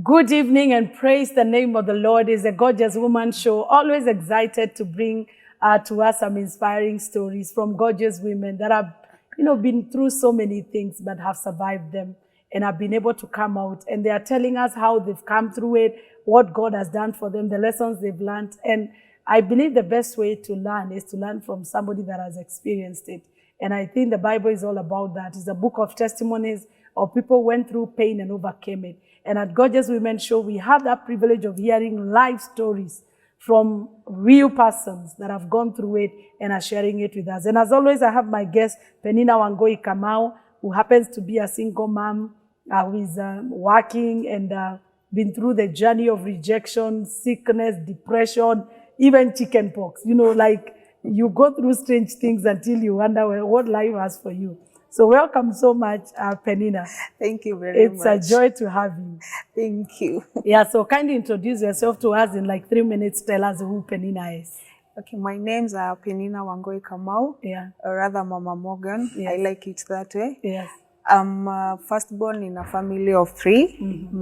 Good evening and praise the name of the Lord. It's a Gorgeous Woman show. Always excited to bring to us some inspiring stories from gorgeous women that have, been through so many things but have survived them and have been able to come out. And they are telling us how they've come through it, what God has done for them, the lessons they've learned. And I believe the best way to learn is to learn from somebody that has experienced it. And I think the Bible is all about that. It's a book of testimonies of people who went through pain and overcame it. And at Gorgeous Women Show, we have that privilege of hearing life stories from real persons that have gone through it and are sharing it with us. And as always, I have my guest, Penina Wangoi Kamau, who happens to be a single mom who is working and been through the journey of rejection, sickness, depression, even chickenpox. You go through strange things until you wonder what life has for you. So welcome so much, Penina. Thank you very much. It's a joy to have you. Thank you. Yeah, so kindly introduce yourself to us in like 3 minutes. Tell us who Penina is. Okay, my name's Penina Wangoi Kamau, or rather Mama Morgan. Yes. I like it that way. Yes. I'm firstborn in a family of 3. Mm-hmm.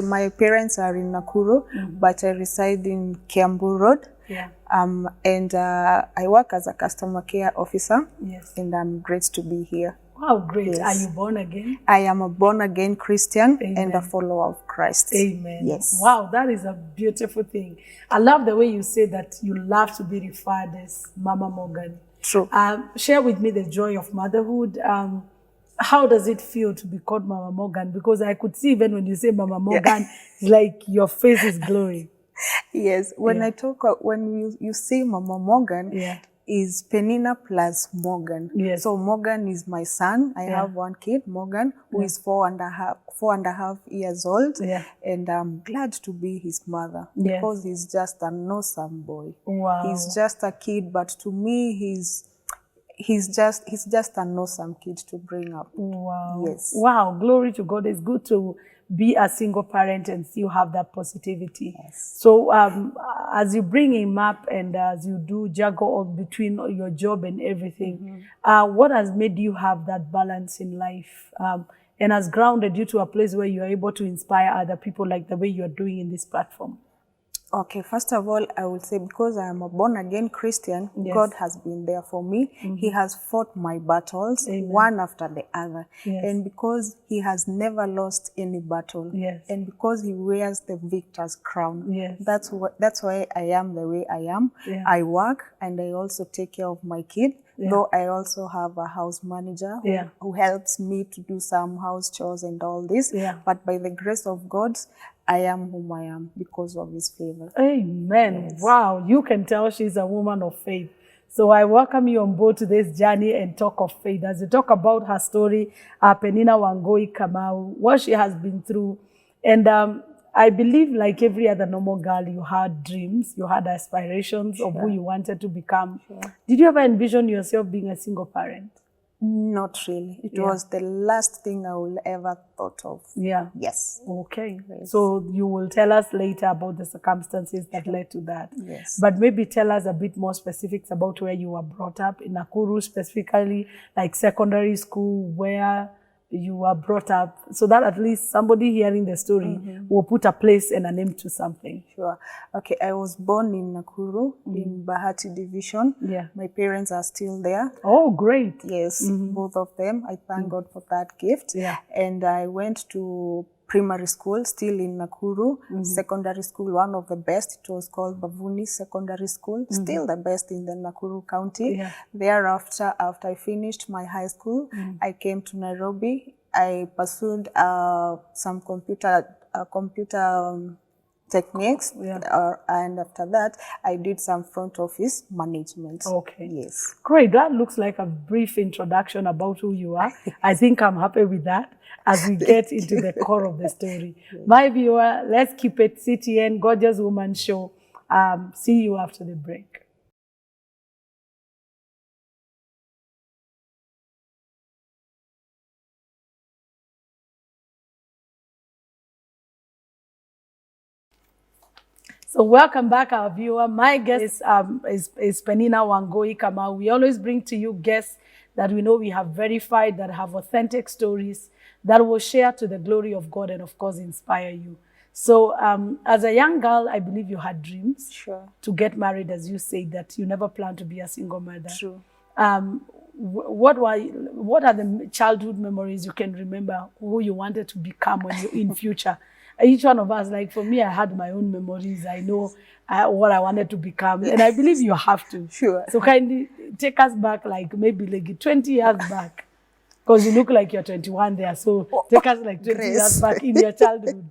My parents are in Nakuru, but I reside in Kiambu Road. Yeah. And I work as a customer care officer. Yes. And I'm great to be here. Wow, great. Yes. Are you born again? I am a born-again Christian. Amen. And a follower of Christ. Amen. Yes. Wow, that is a beautiful thing. I love the way you say that you love to be referred as Mama Morgan. True. Share with me the joy of motherhood. How does it feel to be called Mama Morgan? Because I could see even when you say Mama Morgan, it's like your face is glowing. Yes, when you say Mama Morgan, is Penina plus Morgan. Yes. So Morgan is my son. I have one kid, Morgan, who is 4.5 years old. Yeah. And I'm glad to be his mother because he's just an awesome boy. Wow. He's just a kid, but to me, he's just an awesome kid to bring up. Wow. Yes. Wow. Glory to God. It's good to be a single parent and still have that positivity. Yes. So as you bring him up and as you do juggle all between your job and everything, what has made you have that balance in life and has grounded you to a place where you are able to inspire other people like the way you are doing in this platform? Okay, first of all, I would say because I am a born-again Christian, God has been there for me. He has fought my battles, one after the other. Yes. And because he has never lost any battle. Yes. And because he wears the victor's crown. Yes. That's why I am the way I am. Yeah. I work and I also take care of my kid. Though I also have a house manager who helps me to do some house chores and all this. But by the grace of God, I am whom I am because of his favor. Amen. Yes. Wow. You can tell she's a woman of faith. So I welcome you on board to this journey and talk of faith. As we talk about her story, Penina Wangoi Kamau, what she has been through. And I believe like every other normal girl, you had dreams, you had aspirations of who you wanted to become. Did you ever envision yourself being a single parent? Not really. It was the last thing I will ever thought of. Yeah. Yes. Okay. Yes. So you will tell us later about the circumstances that led to that. Yes. But maybe tell us a bit more specifics about where you were brought up in Nakuru, specifically like secondary school, where you were brought up, so that at least somebody hearing the story will put a place and a name to something. Sure. Okay, I was born in Nakuru, in Bahati Division. Yeah. My parents are still there. Oh, great. Yes, both of them. I thank God for that gift. Yeah. And I went to primary school, still in Nakuru. Secondary school, one of the best. It was called Bavuni Secondary School, still the best in the Nakuru County. Yeah. Thereafter, after I finished my high school, I came to Nairobi. I pursued some computer techniques, and after that, I did some front office management. Okay. Yes. Great. That looks like a brief introduction about who you are. I think I'm happy with that as we get into the core of the story. My viewer, let's keep it CTN, Gorgeous Woman Show. See you after the break. So welcome back, our viewer. My guest is Penina Wangoi Kamau. We always bring to you guests that we know we have verified, that have authentic stories, that will share to the glory of God and, of course, inspire you. So as a young girl, I believe you had dreams to get married, as you said, that you never planned to be a single mother. True. What are the childhood memories you can remember who you wanted to become when you in future? Each one of us, like for me, I had my own memories. I know what I wanted to become, and I believe you have to. Sure. So kindly take us back, like maybe like 20 years back, because you look like you're 21 there. So take us like 20 years back in your childhood.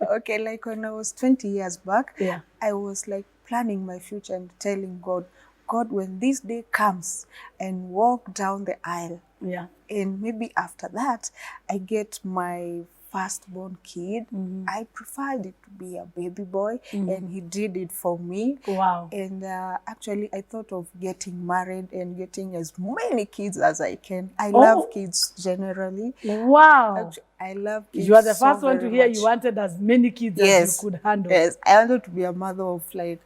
Okay, like when I was 20 years back, Yeah. I was like planning my future and telling God, God, when this day comes and walk down the aisle, Yeah. and maybe after that, I get my firstborn kid, I preferred it to be a baby boy, and he did it for me. Wow. And actually, I thought of getting married and getting as many kids as I can. I love kids generally. Wow. I love kids. You are the first one to hear much. You wanted as many kids as you could handle. Yes, I wanted to be a mother of like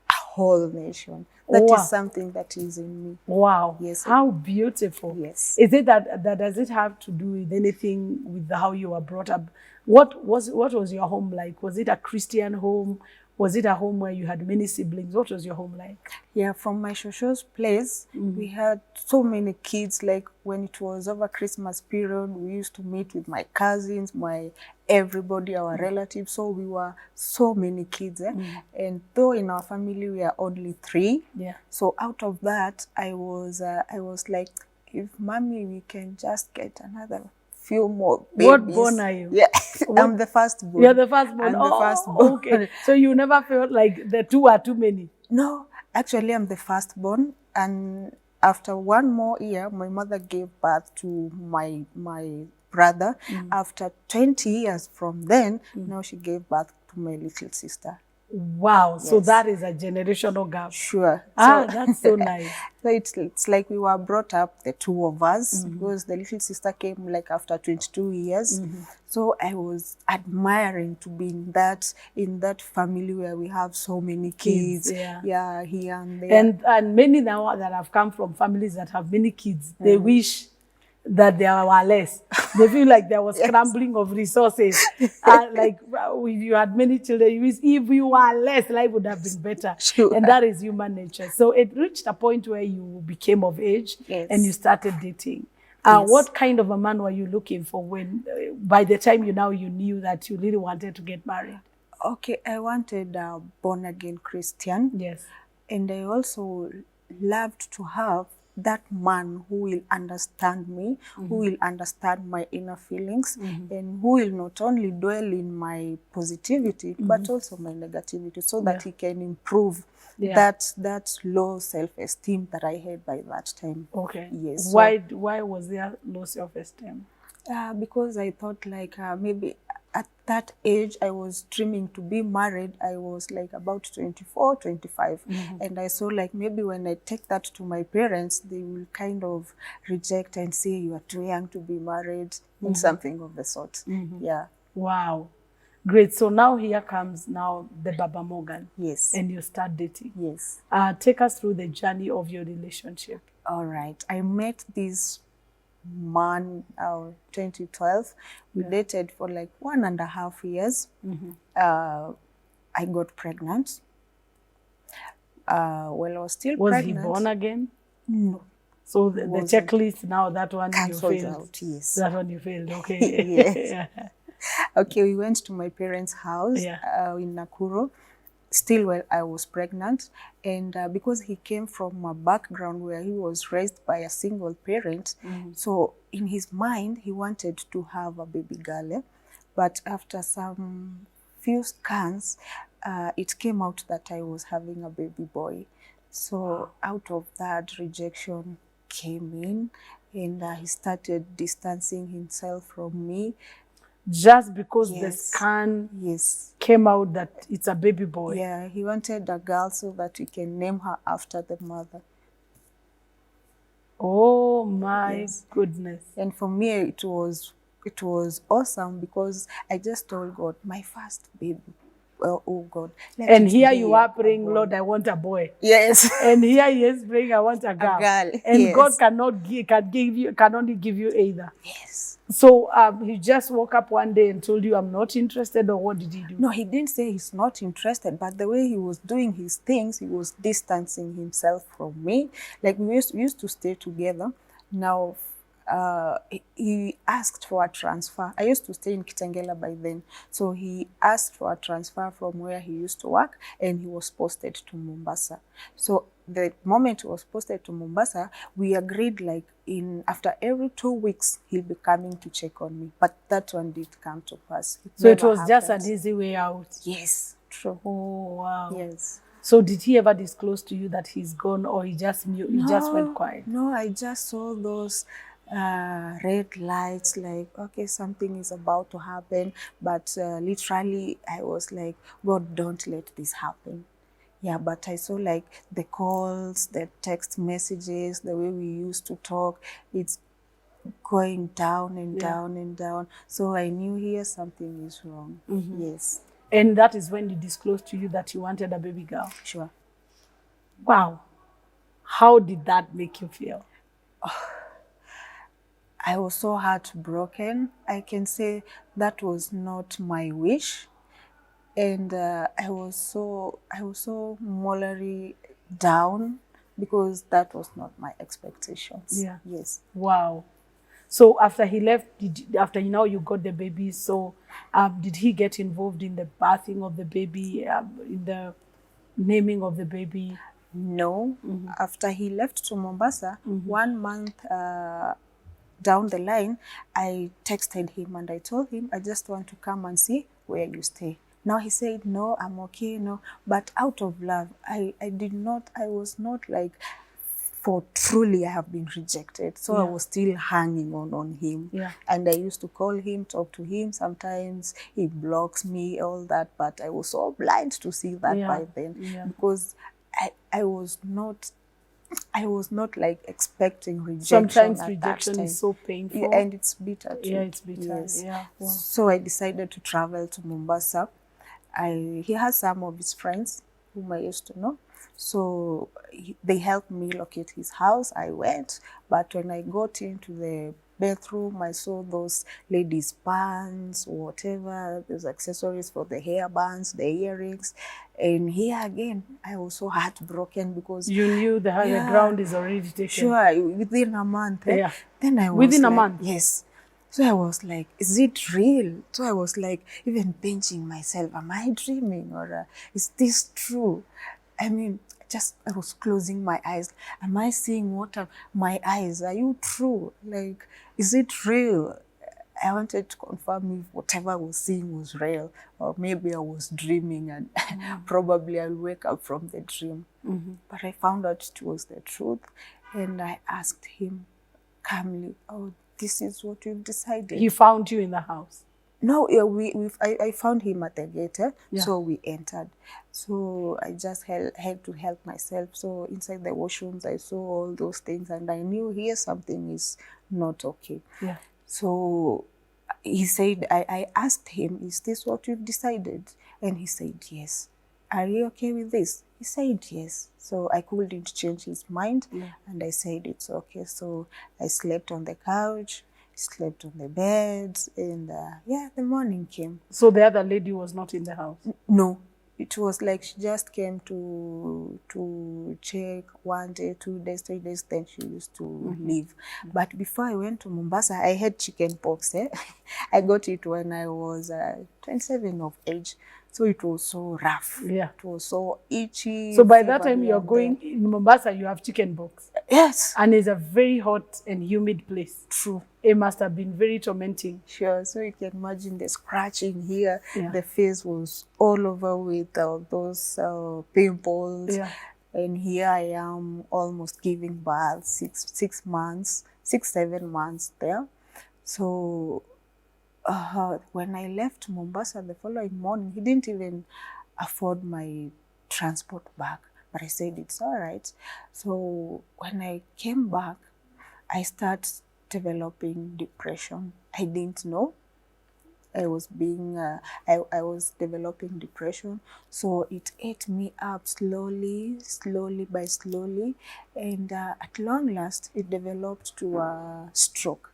a whole nation. That is something that is in me. Wow. Yes. How beautiful. Yes. Is it that does it have to do with anything with how you were brought up? What was your home like? Was it a Christian home? Was it a home where you had many siblings? What was your home like? Yeah, from my shosho's place, we had so many kids. Like when it was over Christmas period, we used to meet with my cousins, everybody, our relatives. So we were so many kids. And though in our family we are only 3, so out of that, I was like, if mommy, we can just get another few more babies. What born are you? Yeah, I'm the firstborn. You're the firstborn. I'm the firstborn. Okay. So you never felt like the 2 are too many? No, actually I'm the firstborn, and after 1 more year, my mother gave birth to my brother. After 20 years from then, now she gave birth to my little sister. Wow. Yes. So that is a generational gap. Sure. That's so nice. So it's like we were brought up, the 2 of us, because the little sister came like after 22 years. So I was admiring to be in that family where we have so many kids. Yeah, here and there. And many now that have come from families that have many kids, they wish that there were less. They feel like there was scrambling of resources. Like if you had many children, if you were less, life would have been better. Sure. And that is human nature. So it reached a point where you became of age and you started dating. What kind of a man were you looking for when, by the time you knew that you really wanted to get married? Okay, I wanted a born-again Christian. Yes. And I also loved to have that man who will understand me, who will understand my inner feelings, and who will not only dwell in my positivity, but also my negativity, so that he can improve that low self-esteem that I had by that time. Okay. Yes. Why was there low self-esteem? Because I thought like maybe at that age, I was dreaming to be married. I was like about 24, 25. And I saw like maybe when I take that to my parents, they will kind of reject and say, you are too young to be married, and something of the sort. Yeah. Wow. Great. So now here comes the Baba Morgan. Yes. And you start dating. Yes. Take us through the journey of your relationship. All right. I met this man 2012. We dated for like 1.5 years. I got pregnant. Well, I was still pregnant. Was he born again? No. So the checklist now, that one cancelled you failed. Out, yes. That one you failed. Okay. Yes. Okay, we went to my parents' house in Nakuru. Still, while I was pregnant, and because he came from a background where he was raised by a single parent, so in his mind, he wanted to have a baby girl. But after some few scans, it came out that I was having a baby boy. So out of that, rejection came in, and he started distancing himself from me. Just because the scan came out that it's a baby boy. Yeah, he wanted a girl so that we can name her after the mother. Oh my goodness. And for me, it was awesome, because I just told God, my first baby. oh God. And here you are praying, Lord, I want a boy. Yes. And here he is praying, I want a girl. girl, And yes. God can only give you either. Yes. So he just woke up one day and told you, I'm not interested, or what did he do? No, he didn't say he's not interested, but the way he was doing his things, he was distancing himself from me. Like we used to stay together. Now, he asked for a transfer. I used to stay in Kitengela by then. So he asked for a transfer from where he used to work, and he was posted to Mombasa. So the moment he was posted to Mombasa, we agreed like after every 2 weeks, he'll be coming to check on me. But that one did come to pass. So it was just an easy way out. Yes, true. Oh, wow. Yes. So did he ever disclose to you that he's gone, or he just knew, he just went quiet? No, I just saw those red lights, like, okay, something is about to happen. But literally, I was like, God, don't let this happen. Yeah, but I saw like the calls, the text messages, the way we used to talk, it's going down and down and down. So I knew here something is wrong. Yes. And that is when he disclosed to you that you wanted a baby girl. Sure. Wow. How did that make you feel? I was so heartbroken. I can say that was not my wish. And I was so morally down because that was not my expectations. Yeah. Yes. Wow. So after he left, after now you got the baby, so did he get involved in the birthing of the baby, in the naming of the baby? No. After he left to Mombasa, 1 month down the line, I texted him and I told him, I just want to come and see where you stay. Now he said, no, I'm okay, no. But out of love, I was not like, for truly I have been rejected. So I was still hanging on him. Yeah. And I used to call him, talk to him. Sometimes he blocks me, all that. But I was so blind to see that by then. Because I was not like expecting rejection. Sometimes at rejection that time. is so painful. Yeah, and it's bitter too. Yeah, it's bitter. Yes. Yeah. Wow. So I decided to travel to Mombasa. He has some of his friends whom I used to know. So they helped me locate his house. I went, but when I got into the bathroom, I saw those ladies' bands, whatever, those accessories for the hair bands, the earrings. And here again, I was so heartbroken because you knew the ground is already taken. Sure, within a month. Yeah. Then I was within like, a month? Yes. So I was like, is it real? So I was like, even pinching myself, am I dreaming, or is this true? I mean, I was closing my eyes. Am I seeing what my eyes? Are you true? Like, is it real? I wanted to confirm if whatever I was seeing was real, or maybe I was dreaming and probably I'll wake up from the dream. But I found out it was the truth. And I asked him calmly, oh, this is what we've decided. He found you in the house? No, I found him at the gate, so we entered. So I just had to help myself. So inside the washrooms, I saw all those things, and I knew here something is not okay. Yeah. So he said, I asked him, is this what you've decided? And he said, yes. Are you okay with this? He said, yes. So I couldn't change his mind, and I said, it's okay. So I slept on the couch, slept on the bed, and the morning came. So the other lady was not in the house? No. It was like she just came to check 1 day, 2 days, 3 days, then she used to leave. But before I went to Mombasa, I had chicken pox. I got it when I was 27 of age. So it was so rough. Yeah. It was so itchy. So by that time you're going in Mombasa, you have chicken pox. Yes. And it's a very hot and humid place. True. It must have been very tormenting. Sure. So you can imagine the scratching here. Yeah. The face was all over with those pimples. Yeah. And here I am almost giving birth, 6 months, 7 months there. So when I left Mombasa the following morning, he didn't even afford my transport back. But I said, it's all right. So when I came back, I started developing depression. I didn't know. I was being, I was developing depression. So it ate me up slowly by slowly. And at long last, it developed to a stroke.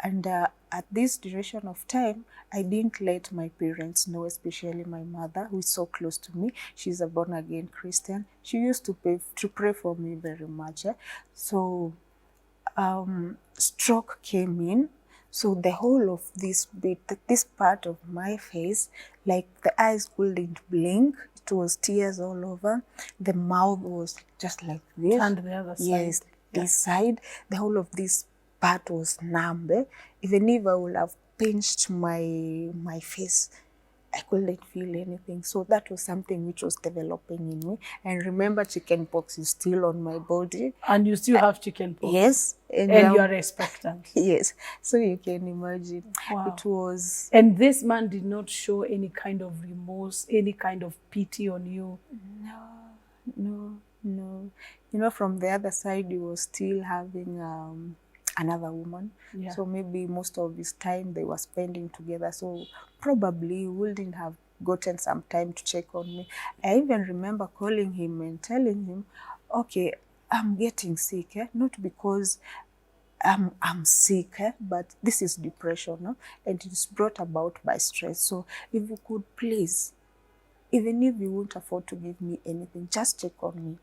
And at this duration of time, I didn't let my parents know, especially my mother, who is so close to me. She's a born-again Christian. She used to pray for me very much. So stroke came in. So the whole of this bit, this part of my face, like the eyes couldn't blink. It was tears all over. The mouth was just like this. And the other side. Yes, this side. The whole of this part was numb. Even if I would have pinched my face, I couldn't feel anything. So that was something which was developing in me. And remember, chicken pox is still on my body. And you still have chicken pox. Yes. And you are expectant. Yes. So you can imagine. Wow. It was... And this man did not show any kind of remorse, any kind of pity on you? No. You know, from the other side, he was still having another woman. Yeah. So maybe most of his time they were spending together. So probably he wouldn't have gotten some time to check on me. I even remember calling him and telling him, okay, I'm getting sick, not because I'm sick, but this is depression, no? And it's brought about by stress. So if you could please, even if you won't afford to give me anything, just check on me.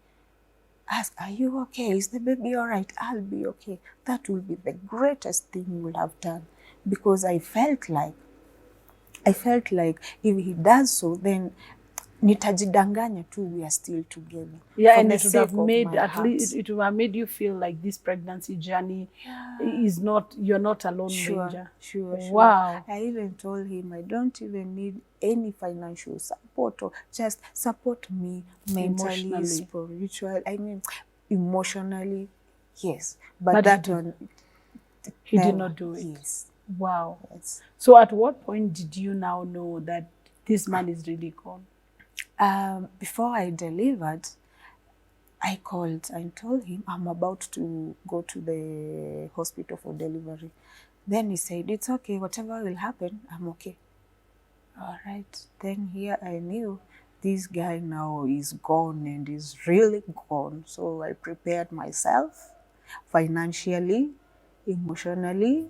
Ask, are you okay? Is the baby all right? I'll be okay. That will be the greatest thing you will have done. Because I felt like if he does so, then nitajidanganya too, we are still together. Yeah, and it would have made, at least it would have made you feel like this pregnancy journey is not, you're not alone, Danger. Sure. Wow. I even told him I don't even need any financial support, or just support me mentally, spiritually, I mean, emotionally, yes. But that one, he did not do it. Yes. Wow. Yes. So at what point did you now know that this man is really gone? Before I delivered, I called and told him I'm about to go to the hospital for delivery. Then he said, it's okay, whatever will happen, I'm okay. All right. Then here I knew this guy now is gone, and is really gone. So I prepared myself financially, emotionally,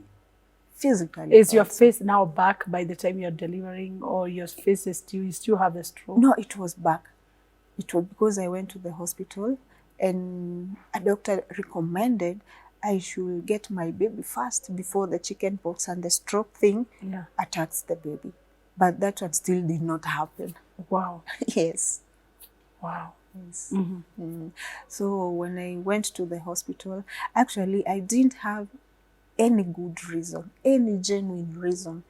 physically. Is your face now back by the time you're delivering, or your face is still, you still have the stroke? No, it was back. It was because I went to the hospital and a doctor recommended I should get my baby first before the chicken pox and the stroke thing attacks the baby. But that one still did not happen. Wow. Yes. Wow. Yes. So when I went to the hospital, actually I didn't have any good reason, any genuine reason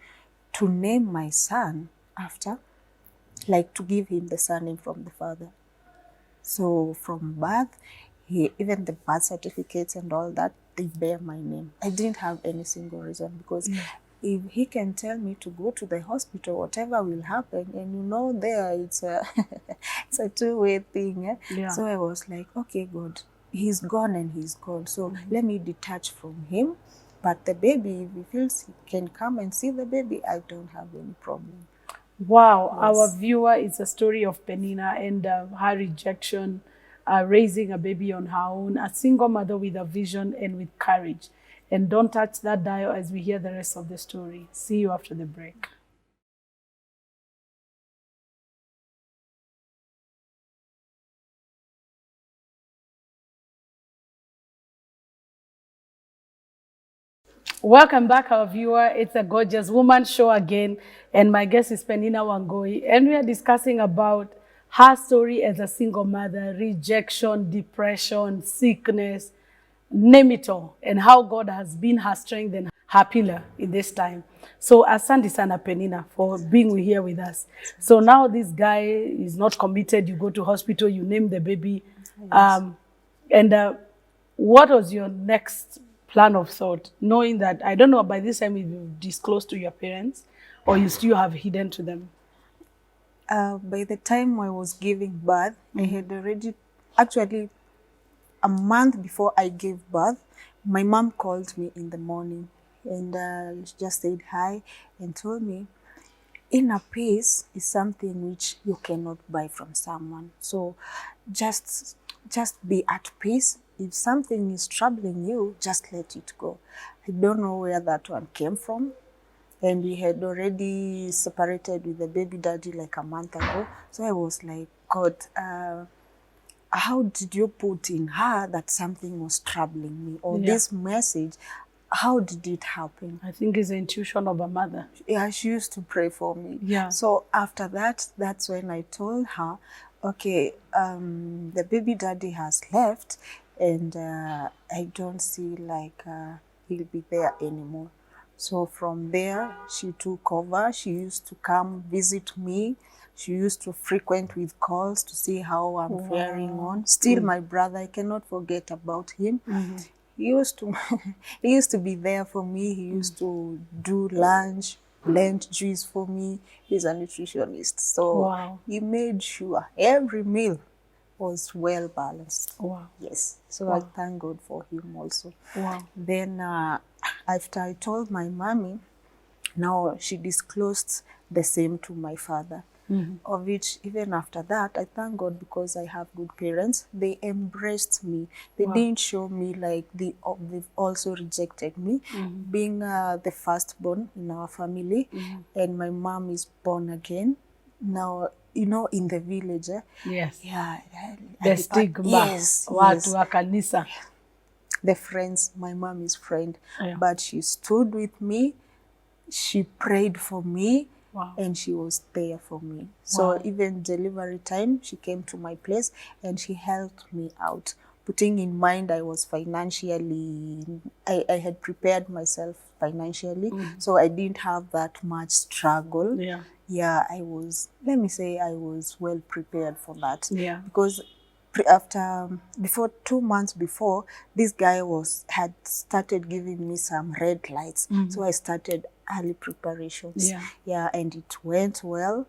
to name my son after, like to give him the surname from the father. So from birth, even the birth certificates and all that, they bear my name. I didn't have any single reason, because if he can tell me to go to the hospital, whatever will happen, and you know there it's a, it's a two-way thing. So I was like, okay, God, he's gone and he's gone. So let me detach from him. But the baby, if he feels he can come and see the baby, I don't have any problem. Wow. Yes. Our viewer is a story of Penina and her rejection, raising a baby on her own, a single mother with a vision and with courage. And don't touch that dial as we hear the rest of the story. See you after the break. Welcome back, our viewer. It's a Gorgeous Woman show again, and my guest is Penina Wangoi, and we are discussing about her story as a single mother, rejection, depression, sickness, name it all, and how God has been her strength and her pillar in this time. So asante sana Penina for being here with us. So now this guy is not committed. You go to hospital, you name the baby. And what was your next plan of thought, knowing that, I don't know, by this time you've disclosed to your parents, or you still have hidden to them? By the time I was giving birth, I had already, actually, a month before I gave birth, my mom called me in the morning and she just said hi and told me, inner peace is something which you cannot buy from someone. So just be at peace. If something is troubling you, just let it go. I don't know where that one came from. And we had already separated with the baby daddy like a month ago. So I was like, God, how did you put in her that something was troubling me? Or this message, how did it happen? I think it's the intuition of a mother. Yeah, she used to pray for me. Yeah. So after that, that's when I told her, okay, the baby daddy has left, and I don't see like he'll be there anymore. So from there, she took over. She used to come visit me. She used to frequent with calls to see how I'm faring on. Still, my brother, I cannot forget about him. He used to he used to be there for me. He used to do lunch, blend juice for me. He's a nutritionist. So he made sure every meal was well balanced. Wow. Yes. So I thank God for him also. Wow. Then after I told my mommy, now she disclosed the same to my father. Of which, even after that, I thank God because I have good parents. They embraced me. They didn't show me like they've also rejected me. Being the firstborn in our family, and my mom is born again. Now, you know, in the village, yes, yeah, the stigma, yes, watu wa kanisa, the friends. My mom is friend, but she stood with me. She prayed for me. And she was there for me. So even delivery time, she came to my place and she helped me out. Putting in mind I was financially, I had prepared myself financially, so I didn't have that much struggle. Yeah, I was, let me say, I was well prepared for that. Because before 2 months before, this guy had started giving me some red lights. So I started early preparations. And it went well.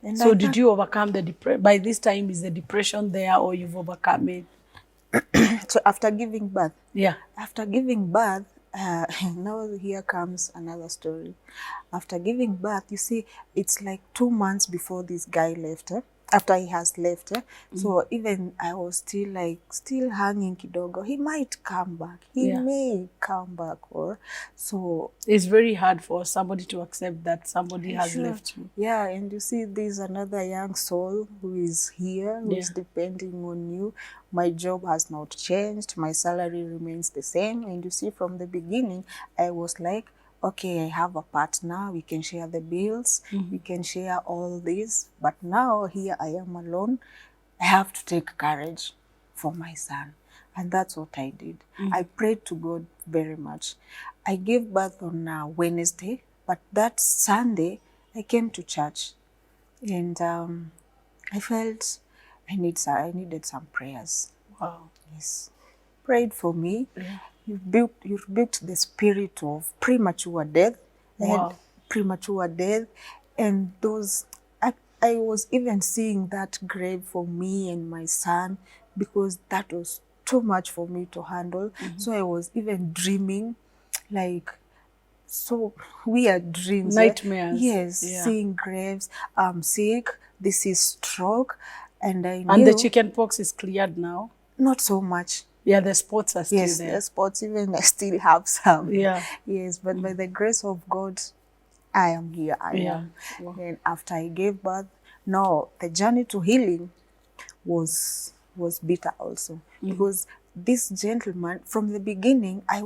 And so did you overcome the depression? By this time, is the depression there or you've overcome it? So after giving birth? After giving birth, now here comes another story. After giving birth, you see, it's like 2 months before this guy left. After he has left, so even I was still hanging kidogo. He might come back. He may come back, or so. It's very hard for somebody to accept that somebody has left you. Yeah, and you see, there's another young soul who is here, who is depending on you. My job has not changed. My salary remains the same. And you see, from the beginning, I was like, okay, I have a partner, we can share the bills, we can share all this. But now here I am alone. I have to take courage for my son. And that's what I did. I prayed to God very much. I gave birth on Wednesday, but that Sunday I came to church. And I felt I needed some prayers. Wow. Yes. Prayed for me. You've built the spirit of premature death. And premature death. And those, I was even seeing that grave for me and my son, because that was too much for me to handle. So I was even dreaming, like, so weird dreams. Nightmares. Yes, seeing graves. I'm sick. This is stroke. And I knew. And the chicken pox is cleared now? Not so much. Yeah, the spots are still there. Yes, the spots, even I still have some. Yes, but by the grace of God, I am here. I am. And after I gave birth, now the journey to healing was bitter also. Because this gentleman, from the beginning, I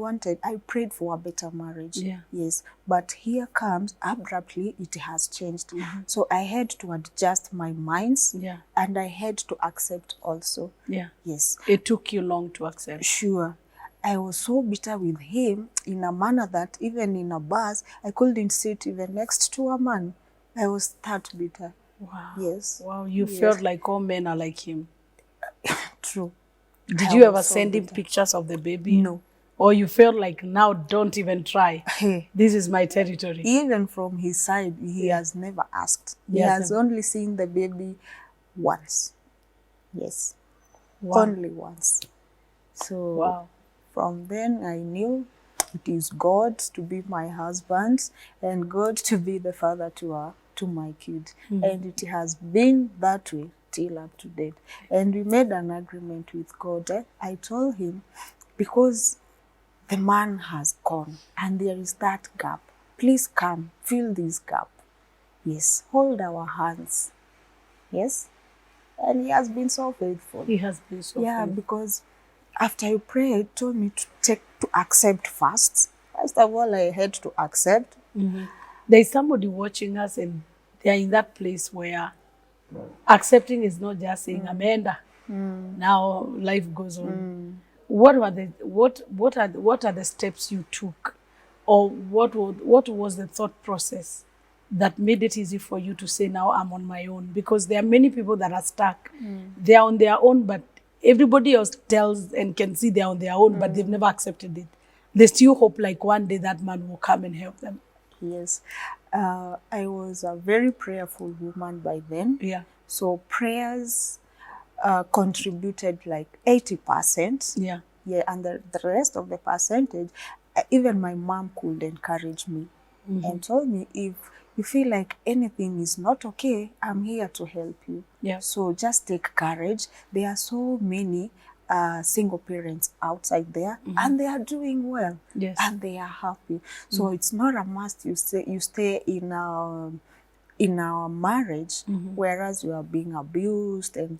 prayed for a better marriage. Yes, but here comes, abruptly, it has changed. So I had to adjust my minds, and I had to accept also. Yes. It took you long to accept. Sure. I was so bitter with him in a manner that even in a bus, I couldn't sit even next to a man. I was that bitter. Wow. Yes. Wow, you felt like all men are like him. True. Did you ever send him pictures of the baby? No. Or you felt like, now don't even try. This is my territory. Even from his side, he has never asked. He has only seen the baby once. Yes. Only once. So from then I knew It is God to be my husband and God to be the father to my kid. And it has been that way till up to date. And we made an agreement with God. I told him, because the man has gone and there is that gap, please come, fill this gap. Yes, hold our hands. Yes. And he has been so faithful. He has been so faithful. Because after you pray, he told me to accept first. First of all, I had to accept. There's somebody watching us and they're in that place where accepting is not just saying, Amanda, now life goes on. What are the steps you took, or what was the thought process that made it easy for you to say, now I'm on my own? Because there are many people that are stuck. They are on their own, but everybody else tells and can see they're on their own, but they've never accepted it. They still hope like one day that man will come and help them. Yes. I was a very prayerful woman by then. Yeah. So prayers contributed like 80%. Yeah. Yeah, and the rest of the percentage, even my mom could encourage me and told me, if you feel like anything is not okay, I'm here to help you. Yeah. So just take courage. There are so many single parents outside there, and they are doing well. Yes. And they are happy. So it's not a must you stay in our marriage, whereas you are being abused, and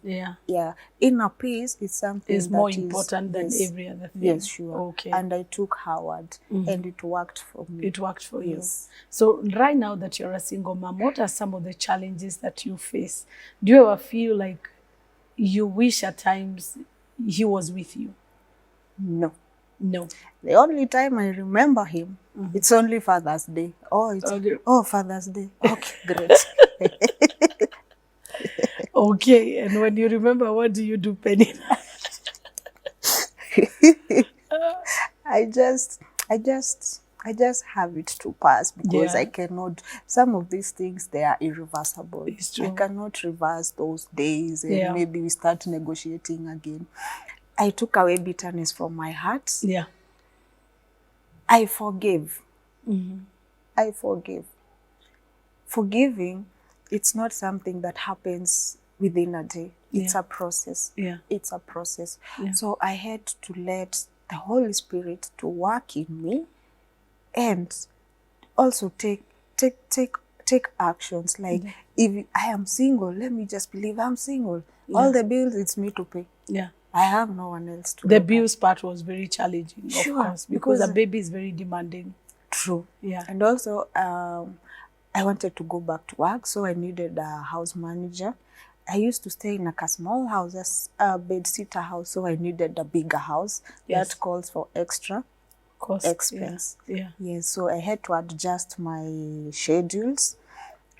inner peace is something is more important than every other thing. Yes, sure. Okay. And I took Howard, and it worked for me. It worked for you. Yes. So right now that you're a single mom, what are some of the challenges that you face? Do you ever feel like you wish at times he was with you? No. No. The only time I remember him, it's only Father's Day. Father's Day. Okay, great. Okay, and when you remember, what do you do, Penina? I just have it to pass, because I cannot, some of these things, they are irreversible. It's true. I cannot reverse those days, and maybe we start negotiating again. I took away bitterness from my heart. Yeah. I forgive. I forgive. Forgiving, it's not something that happens within a day. It's a process. Yeah. It's a process. Yeah. So I had to let the Holy Spirit to work in me, and also take actions. Like, if I am single, let me just believe I'm single. All the bills, it's me to pay. Yeah. I have no one else to The look bills part was very challenging, Sure, of course, because a baby is very demanding. True. Yeah. And also, I wanted to go back to work, so I needed a house manager. I used to stay in a small house, a bed-sitter house, so I needed a bigger house. Yes. That calls for extra Cost. expense. Yeah. Yes, so I had to adjust my schedules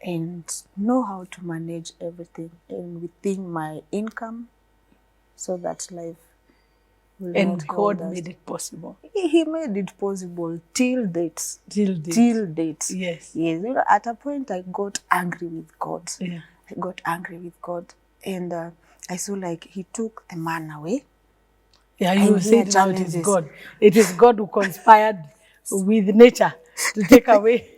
and know how to manage everything and within my income, so that life will And not hold God us. made it possible. He made it possible till date. Till date. Till date. Yes. Yes. You know, at a point, I got angry with God. Yeah. I got angry with God. And I saw like he took the man away. Yeah, you And said here now it is challenges. God. It is God who conspired with nature to take away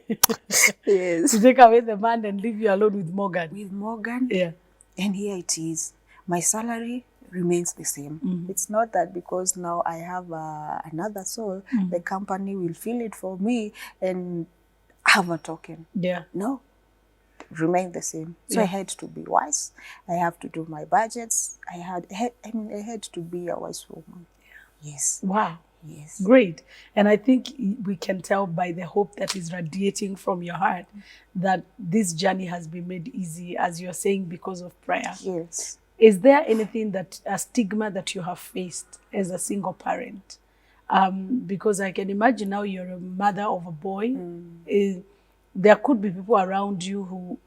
Yes. to take away the man and leave you alone with Morgan. With Morgan. Yeah. And here it is. My salary remains the same. It's not that because now I have another soul, the company will fill it for me and have a token. Yeah. No, remain the same. So I had to be wise. I have to do my budgets. I had to be a wise woman. Yeah. Yes. Wow. Yes. Great. And I think we can tell by the hope that is radiating from your heart that this journey has been made easy, as you're saying, because of prayer. Yes. Is there anything a stigma that you have faced as a single parent? Because I can imagine now you're a mother of a boy. There could be people around you who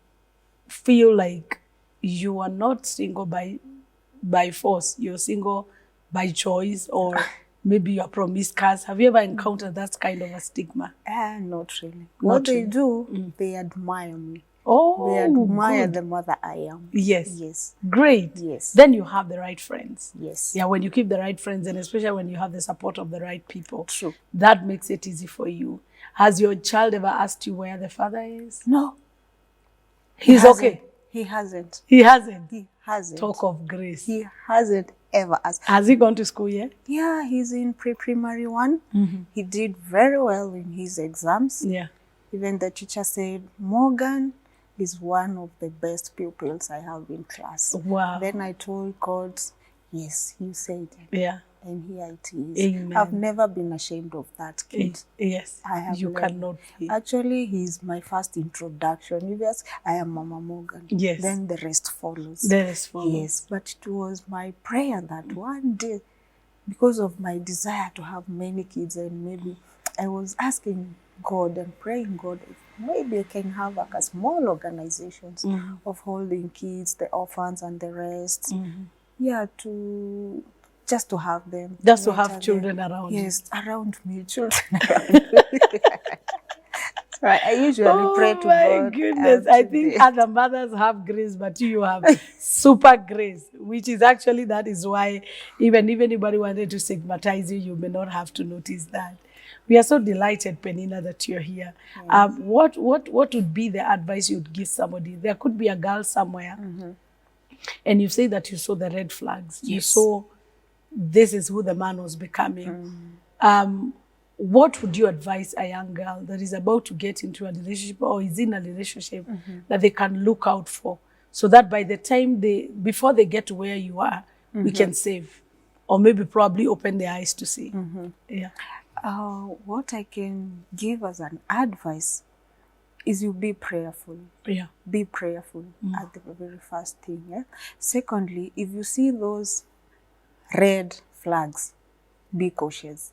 feel like you are not single by force. You're single by choice, or maybe you're promiscuous. Have you ever encountered that kind of a stigma? Not really. Not What they really. do, they admire me. Oh, They admire good. the mother I am. Yes. Yes. Great. Yes. Then you have the right friends. Yes. Yeah, when you keep the right friends, and especially when you have the support of the right people, True. that makes it easy for you. Has your child ever asked you where the father is? No. He's okay. He hasn't. He hasn't. He hasn't. Talk of grace. He hasn't ever asked. Has he gone to school yet? Yeah, he's in pre-primary 1. He did very well in his exams. Yeah. Even the teacher said, Morgan is one of the best pupils I have in class. Wow. Then I told God, yes, you said it. Yeah. And here it is. Amen. I've never been ashamed of that kid. Yes. I have You never. cannot be. Actually, he's my first introduction. If yes, I am Mama Morgan. Yes. Then the rest follows. The rest follows. Yes, but it was my prayer that one day, because of my desire to have many kids, and maybe I was asking God and praying God, if maybe I can have like a small organizations of holding kids, the orphans and the rest. Yeah, just to have them. Just to have children around you. Yes, around me, children around me. Right. I usually pray to God. Oh my goodness. I think other mothers have grace, but you have super grace, which is actually, that is why even if anybody wanted to stigmatize you, you may not have to notice that. We are so delighted, Penina, that you're here. Yes. What would be the advice you'd give somebody? There could be a girl somewhere, and you say that you saw the red flags. Yes. You saw this is who the man was becoming. What would you advise a young girl that is about to get into a relationship or is in a relationship that they can look out for, so that by the time before they get to where you are, we can save, or maybe probably open their eyes to see? Yeah. What I can give as an advice is you be prayerful. Yeah. Be prayerful at the very first thing. Yeah. Secondly, if you see those red flags, be cautious.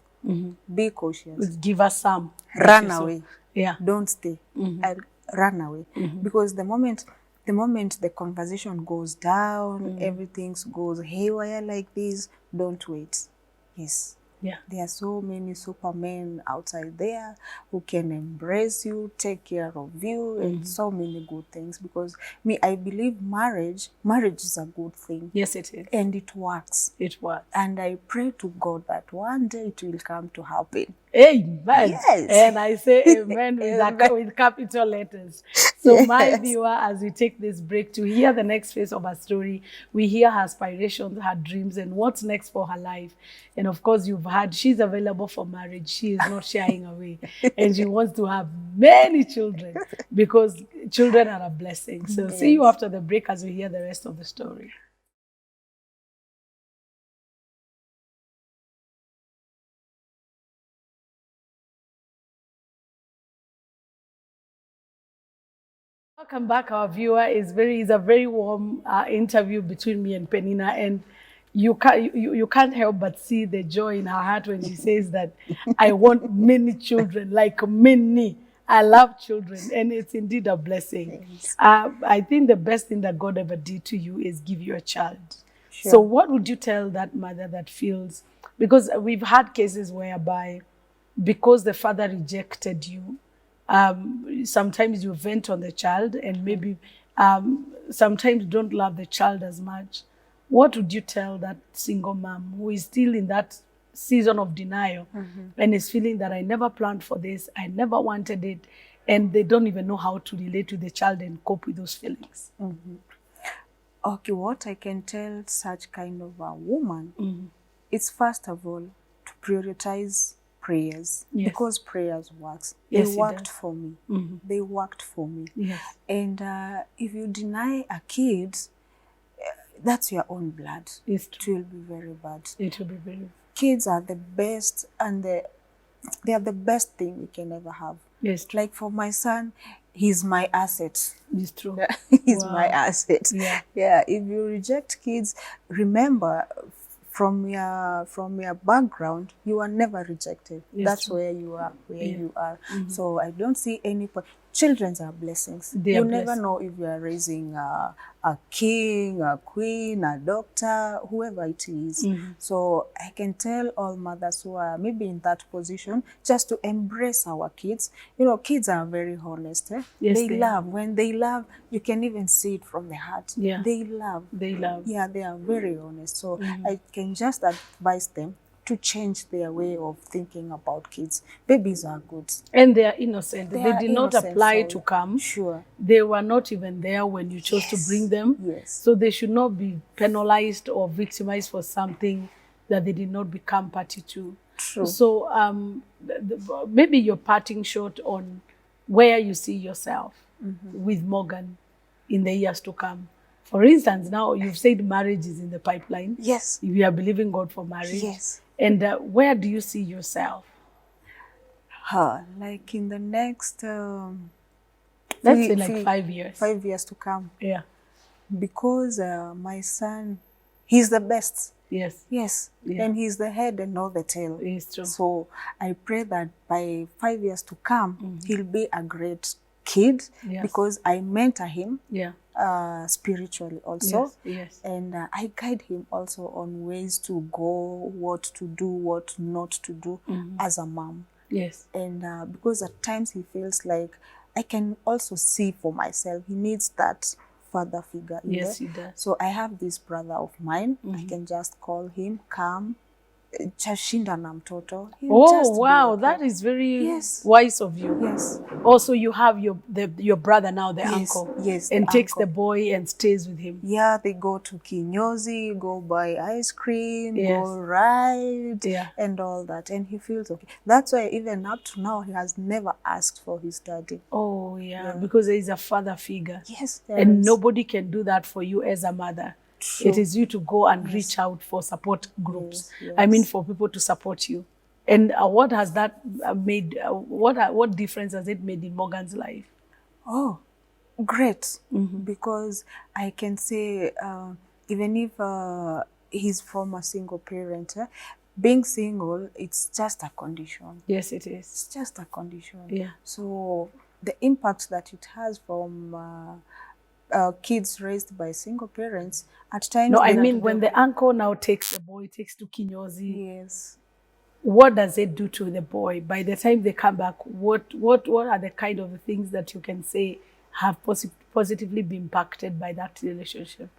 Be cautious. Give us some. Run away. Yeah. Don't stay. Run away. Because the moment the conversation goes down, everything goes haywire like this, don't wait. Yes. Yeah. There are so many supermen outside there who can embrace you, take care of you, and so many good things. Because I believe marriage is a good thing. Yes, it is. And it works. It works. And I pray to God that one day it will come to happen. Amen. Yes. And I say amen with capital letters. So my viewer, as we take this break to hear the next phase of her story, we hear her aspirations, her dreams, and what's next for her life. And of course, you've heard she's available for marriage. She is not shying away. And she wants to have many children because children are a blessing. So see you after the break as we hear the rest of the story. Welcome back, our viewer. It's a very warm interview between me and Penina, and you can't help but see the joy in her heart when she says that I want many children, like many. I love children, and it's indeed a blessing. I think the best thing that God ever did to you is give you a child. Sure. So what would you tell that mother that feels, because we've had cases whereby because the father rejected you, sometimes you vent on the child, and maybe sometimes don't love the child as much. What would you tell that single mom who is still in that season of denial and is feeling that I never planned for this, I never wanted it, and they don't even know how to relate to the child and cope with those feelings? Okay, what I can tell such kind of a woman is, first of all, to prioritize prayers, because prayers works. They worked for me. They worked for me. Yes. And if you deny a kid, that's your own blood. It will be very bad. It will be very. Kids are the best, and they are the best thing we can ever have. Yes. Like for my son, he's my asset. It's true. He's my asset. Yeah. Yeah. If you reject kids, remember, from your background, you are never rejected. Yes, that's true. Where you are, you are. So I don't see any point. children are blessings. They are You never blessings. know if you are raising a king, a queen, a doctor, whoever it is. So I can tell all mothers who are maybe in that position just to embrace our kids. You know, kids are very honest. Yes, they they love. When they love, you can even see it from the heart. Yeah. They love. They love. Yeah, they are very honest. So I can just advise them to change their way of thinking about kids. Babies are good. And they are innocent. They They are did not innocent apply souls. to come. Sure. They were not even there when you chose to bring them. Yes. So they should not be penalized or victimized for something that they did not become party to. True. So maybe you're parting short on where you see yourself with Morgan in the years to come. For instance, now you've said marriage is in the pipeline. Yes. We are believing God for marriage. Yes. And where do you see yourself? Like in the next... Let's say like 5 years. 5 years to come. Yeah. Because my son, he's the best. Yes. Yes. Yeah. And he's the head and not the tail. It's true. So I pray that by 5 years to come, he'll be a great kid. Yes. Because I mentor him. Yeah. Spiritually also. Yes. And I guide him also on ways to go, what to do, what not to do as a mom. Yes. And because at times he feels like I can also see for myself. He needs that father figure in Yes, there. he does. So I have this brother of mine. I can just call him, come, chashinda na mtoto. Oh, wow. That is very wise of you. Yes. Also, you have your brother now, the Yes, uncle. yes, And the takes uncle. the boy and stays with him. Yeah, they go to kinyozi, go buy ice cream, Yes. go ride, Yeah. and all that. And he feels okay. That's why even up to now, he has never asked for his daddy. Oh, yeah. Because there is a father figure. Yes, And is. nobody can do that for you as a mother. True. It is you to go and reach out for support groups. Yes, I mean, for people to support you. And what has that made? What difference has it made in Morgan's life? Oh, great. Because I can say, even if he's from a single parent, being single, it's just a condition. Yes, it is. It's just a condition. Yeah. So the impact that it has from kids raised by single parents, at times... No, I mean, when the uncle now takes the boy, takes to kinyozi, Yes. what does it do to the boy? By the time they come back, what are the kind of things that you can say have positively been impacted by that relationship?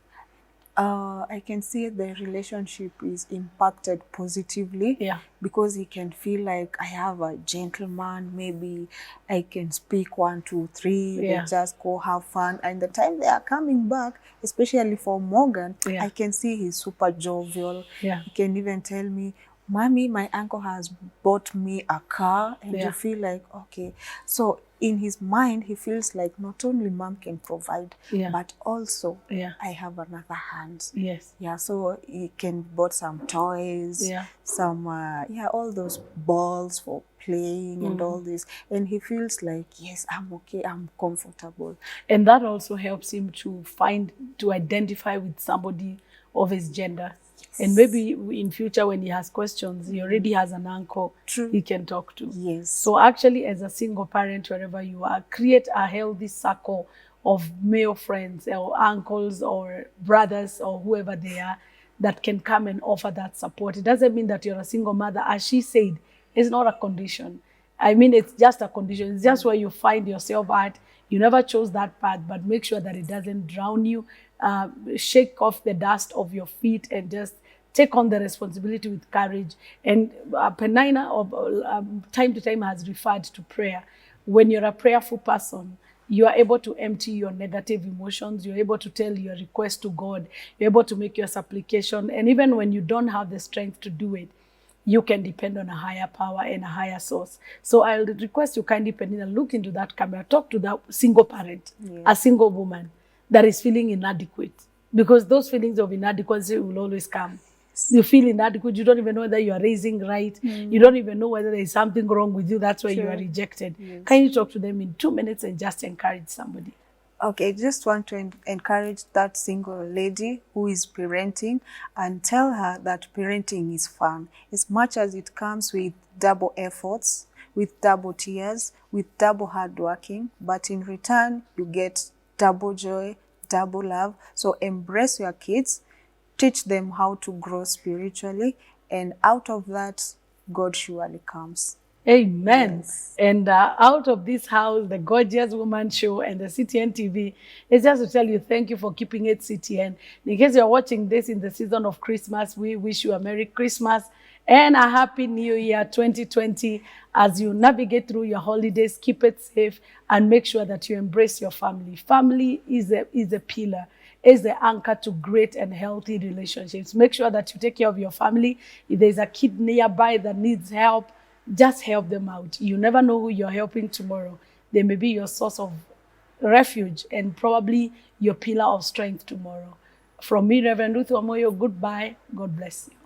I can see the relationship is impacted positively. Yeah. Because he can feel like I have a gentleman, maybe I can speak 1, 2, 3, Yeah. they just go have fun. And the time they are coming back, especially for Morgan, Yeah. I can see he's super jovial. Yeah. He can even tell me, Mommy, my uncle has bought me a car. And you feel like, okay. So in his mind, he feels like not only mom can provide, but also I have another hand. Yes. Yeah, so he can bought some toys, some, all those balls for playing and all this. And he feels like, yes, I'm okay, I'm comfortable. And that also helps him to identify with somebody of his gender. And maybe in future when he has questions, he already has an uncle he can talk to. Yes. So actually, as a single parent, wherever you are, create a healthy circle of male friends or uncles or brothers or whoever they are that can come and offer that support. It doesn't mean that you're a single mother. As she said, it's not a condition. I mean, it's just a condition. It's just where you find yourself at. You never chose that path, but make sure that it doesn't drown you. Shake off the dust of your feet and just take on the responsibility with courage. And Penina, time to time, has referred to prayer. When you're a prayerful person, you are able to empty your negative emotions. You're able to tell your request to God. You're able to make your supplication. And even when you don't have the strength to do it, you can depend on a higher power and a higher source. So I'll request you kindly, Penina, look into that camera. Talk to that single parent, a single woman that is feeling inadequate. Because those feelings of inadequacy will always come. You feel inadequate. You don't even know whether you are raising right. You don't even know whether there is something wrong with you. That's why you are rejected. Yes. Can you talk to them in 2 minutes and just encourage somebody? Okay, just want to encourage that single lady who is parenting and tell her that parenting is fun. As much as it comes with double efforts, with double tears, with double hard working, but in return, you get double joy, double love. So embrace your kids, teach them how to grow spiritually, and out of that, God surely comes. Amen. Yes. And out of this house, the Gorgeous Woman Show and the CTN TV, it's just to tell you thank you for keeping it CTN. In case you're watching this in the season of Christmas, we wish you a Merry Christmas and a Happy New Year 2020. As you navigate through your holidays, keep it safe and make sure that you embrace your family. Family is a pillar, is the anchor to great and healthy relationships. Make sure that you take care of your family. If there's a kid nearby that needs help, just help them out. You never know who you're helping tomorrow. They may be your source of refuge and probably your pillar of strength tomorrow. From me, Reverend Ruth Omoyo, goodbye. God bless you.